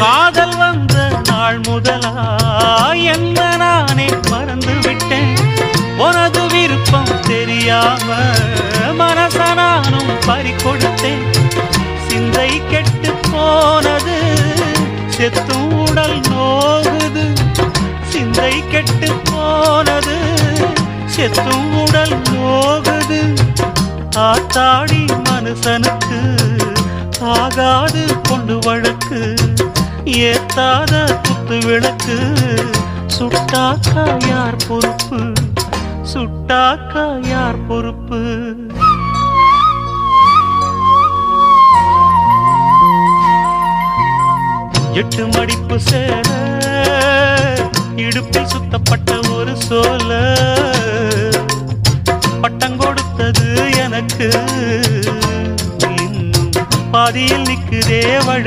காதல் வந்த நாள் முதலா என்ன நானே மறந்து விட்டேன். உனது விருப்பம் தெரியாம மனச நானும் பறிகொடுத்தேன். சிந்தை கெட்டு போனது செத்தும் உடல் நோகுது. சிந்தை கெட்டு போனது செத்தும் உடல் நோகுது. ஆத்தாடி மனுஷனுக்கு ஆகாது கொண்டு வழக்கு. ஏத்தாத குத்து விளக்கு சுட்டாக்கா யார் பொறுப்பு? சுட்டாக்கா யார் பொறுப்பு? எட்டு மடிப்பு சேர இடுப்பில் சுத்தப்பட்ட ஒரு சோல பட்டம் கொடுத்தது எனக்கு. இன்னும் பாதியில் நிற்குதே வழக்கு.